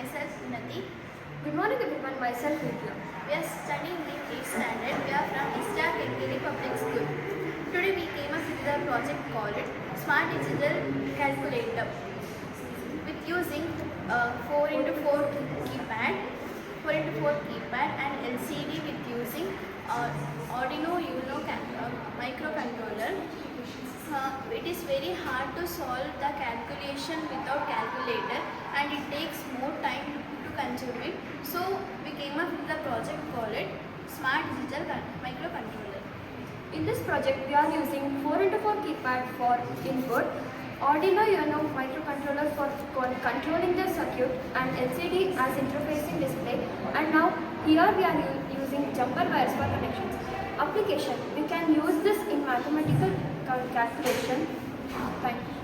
myself Unnati. Good morning everyone, myself Vidya. We are studying in 8th standard. We are from East Public School. Today we came up with a project called Smart Digital Calculator with using 4x4 keypad, and LCD with using Arduino microcontroller. It is very hard to solve the calculation without calculator and it takes more time to consume it. So we came up with the project called Smart Digital Microcontroller. In this project, we are using 4x4 keypad for input, Arduino microcontroller for controlling the circuit, and LCD as interfacing display. And now here we are using jumper wires for connections. Application: we can use this in mathematical calculation. Thank you.